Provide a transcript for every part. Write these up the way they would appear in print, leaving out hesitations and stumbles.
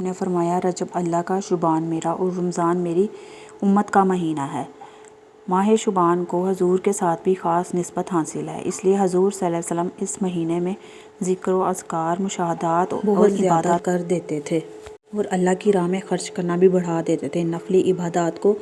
نے فرمایا رجب اللہ کا، شعبان میرا اور رمضان میری امت کا مہینہ ہے۔ ماہ شعبان کو حضور کے ساتھ بھی خاص نسبت حاصل ہے، اس لیے حضور صلی اللہ علیہ وسلم اس مہینے میں ذکر و اذکار، مشاہدات اور عبادات کر دیتے تھے اور اللہ کی راہ میں خرچ کرنا بھی بڑھا دیتے تھے، نفلی عبادات کو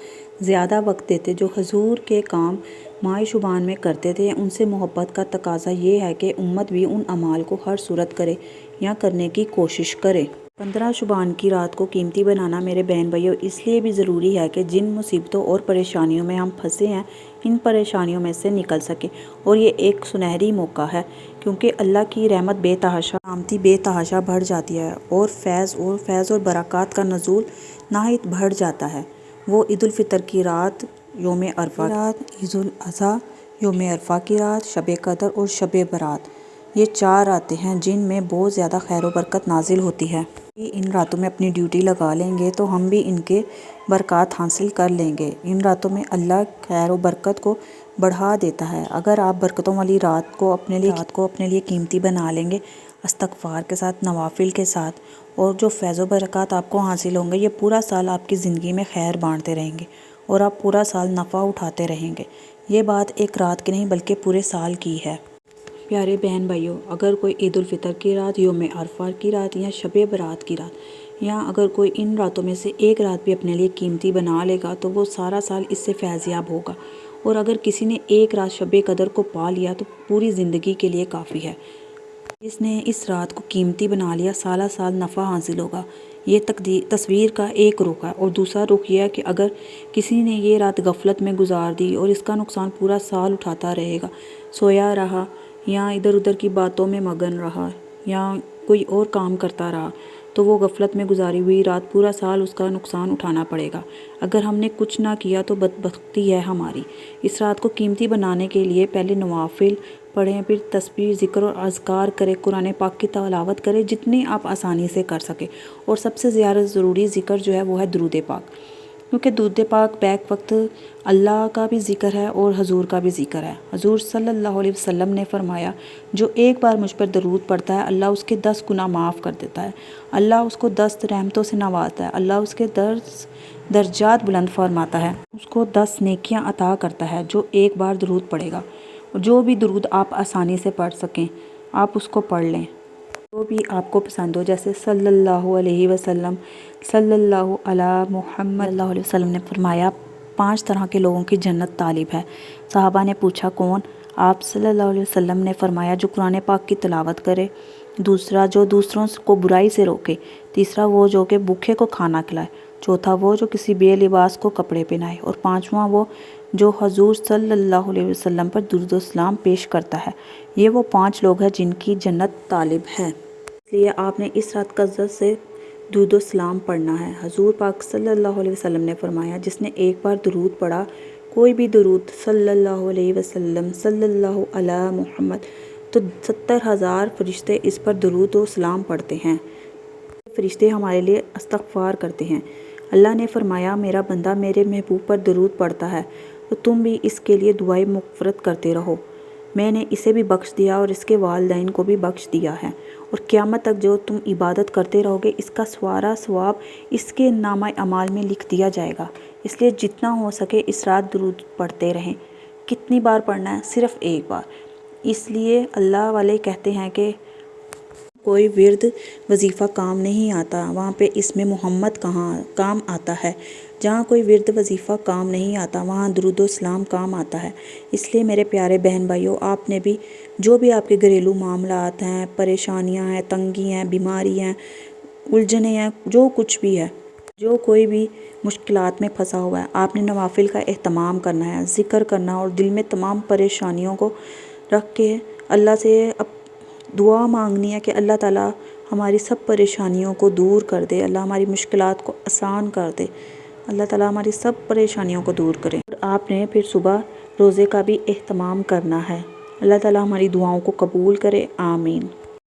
زیادہ وقت دیتے۔ جو حضور کے کام ماہ شعبان میں کرتے تھے، ان سے محبت کا تقاضا یہ ہے کہ امت بھی ان اعمال کو ہر صورت کرے یا کرنے کی کوشش کرے۔ 15 شعبان کی رات کو قیمتی بنانا میرے بہن بھائیوں اس لیے بھی ضروری ہے کہ جن مصیبتوں اور پریشانیوں میں ہم پھنسے ہیں، ان پریشانیوں میں سے نکل سکیں، اور یہ ایک سنہری موقع ہے کیونکہ اللہ کی رحمت بے تحاشا، سلامتی بے تحاشا بڑھ جاتی ہے اور فیض اور برکات کا نزول نہایت بڑھ جاتا ہے۔ وہ عید الفطر کی رات، یوم عرفہ کی رات، عید الاضحیٰ، یوم عرفہ کی رات، شب قدر اور شب برات، یہ 4 راتیں ہیں جن میں بہت زیادہ خیر و برکت نازل ہوتی ہے۔ ان راتوں میں اپنی ڈیوٹی لگا لیں گے تو ہم بھی ان کے برکات حاصل کر لیں گے۔ ان راتوں میں اللہ خیر و برکت کو بڑھا دیتا ہے۔ اگر آپ برکتوں والی رات کو اپنے لیے قیمتی بنا لیں گے، استغفار کے ساتھ، نوافل کے ساتھ، اور جو فیض و برکات آپ کو حاصل ہوں گے، یہ پورا سال آپ کی زندگی میں خیر بانٹتے رہیں گے اور آپ پورا سال نفع اٹھاتے رہیں گے۔ یہ بات ایک رات کی نہیں بلکہ پورے سال کی ہے۔ پیارے بہن بھائیوں، اگر کوئی عید الفطر کی رات، یوم عرفہ کی رات یا شب برات کی رات، یا اگر کوئی ان راتوں میں سے ایک رات بھی اپنے لیے قیمتی بنا لے گا تو وہ سارا سال اس سے فیض یاب ہوگا، اور اگر کسی نے ایک رات شب قدر کو پا لیا تو پوری زندگی کے لیے کافی ہے۔ جس نے اس رات کو قیمتی بنا لیا، سالہ سال نفع حاصل ہوگا۔ یہ تصویر کا ایک رخ ہے، اور دوسرا رخ یہ ہے کہ اگر کسی نے یہ رات غفلت میں گزار دی اور اس کا نقصان پورا سال اٹھاتا رہے گا، سویا رہا یا ادھر ادھر کی باتوں میں مگن رہا یا کوئی اور کام کرتا رہا، تو وہ غفلت میں گزاری ہوئی رات پورا سال اس کا نقصان اٹھانا پڑے گا۔ اگر ہم نے کچھ نہ کیا تو بدبختی ہے ہماری۔ اس رات کو قیمتی بنانے کے لیے پہلے نوافل پڑھیں، پھر تسبیح، ذکر اور اذکار کریں، قرآن پاک کی تلاوت کریں جتنی آپ آسانی سے کر سکیں، اور سب سے زیادہ ضروری ذکر جو ہے وہ ہے درود پاک، کیونکہ درود پاک بیک وقت اللہ کا بھی ذکر ہے اور حضور کا بھی ذکر ہے۔ حضور صلی اللہ علیہ وسلم نے فرمایا جو ایک بار مجھ پر درود پڑھتا ہے، اللہ اس کے 10 گناہ معاف کر دیتا ہے، اللہ اس کو 10 رحمتوں سے نوازتا ہے، اللہ اس کے درجات بلند فرماتا ہے، اس کو 10 نیکیاں عطا کرتا ہے جو ایک بار درود پڑھے گا۔ جو بھی درود آپ آسانی سے پڑھ سکیں آپ اس کو پڑھ لیں، جو بھی آپ کو پسند ہو، جیسے صلی اللہ علیہ وسلم، صلی اللہ علی محمد صلی اللہ علیہ وسلم نے فرمایا 5 طرح کے لوگوں کی جنت طالب ہے۔ صحابہ نے پوچھا کون؟ آپ صلی اللہ علیہ وسلم نے فرمایا جو قرآن پاک کی تلاوت کرے، دوسرا جو دوسروں کو برائی سے روکے، تیسرا وہ جو کہ بھوکے کو کھانا کھلائے، چوتھا وہ جو کسی بے لباس کو کپڑے پہنائے، اور پانچواں وہ جو حضور صلی اللہ علیہ وسلم پر درود و سلام پیش کرتا ہے۔ یہ وہ 5 لوگ ہیں جن کی جنت طالب ہے۔ اس لیے آپ نے اس رات کثرت سے درود و سلام پڑھنا ہے۔ حضور پاک صلی اللہ علیہ وسلم نے فرمایا جس نے ایک بار درود پڑھا، کوئی بھی درود، صلی اللہ علیہ وسلم، صلی اللہ علی محمد، تو 70,000 فرشتے اس پر درود و سلام پڑھتے ہیں۔ فرشتے ہمارے لیے استغفار کرتے ہیں۔ اللہ نے فرمایا میرا بندہ میرے محبوب پر درود پڑھتا ہے تو تم بھی اس کے لیے دعائیں مغفرت کرتے رہو، میں نے اسے بھی بخش دیا اور اس کے والدین کو بھی بخش دیا ہے، اور قیامت تک جو تم عبادت کرتے رہو گے اس کا سارا ثواب اس کے نامہ اعمال میں لکھ دیا جائے گا۔ اس لیے جتنا ہو سکے اس رات درود پڑھتے رہیں۔ کتنی بار پڑھنا ہے؟ صرف ایک بار۔ اس لیے اللہ والے کہتے ہیں کہ کوئی ورد وظیفہ کام نہیں آتا، وہاں پہ اس میں محمد کہاں کام آتا ہے۔ جہاں کوئی ورد وظیفہ کام نہیں آتا وہاں درود و سلام کام آتا ہے۔ اس لیے میرے پیارے بہن بھائیوں، آپ نے بھی جو بھی آپ کے گھریلو معاملات ہیں، پریشانیاں ہیں، تنگی ہیں، بیماری ہیں، الجھنیں ہیں، جو کچھ بھی ہے، جو کوئی بھی مشکلات میں پھنسا ہوا ہے، آپ نے نوافل کا اہتمام کرنا ہے، ذکر کرنا، اور دل میں تمام پریشانیوں کو رکھ کے اللہ سے دعا مانگنی ہے کہ اللہ تعالیٰ ہماری سب پریشانیوں کو دور کر دے، اللہ ہماری مشکلات کو آسان کر دے، اللہ تعالیٰ ہماری سب پریشانیوں کو دور کرے۔ اور آپ نے پھر صبح روزے کا بھی اہتمام کرنا ہے۔ اللہ تعالیٰ ہماری دعاؤں کو قبول کرے، آمین۔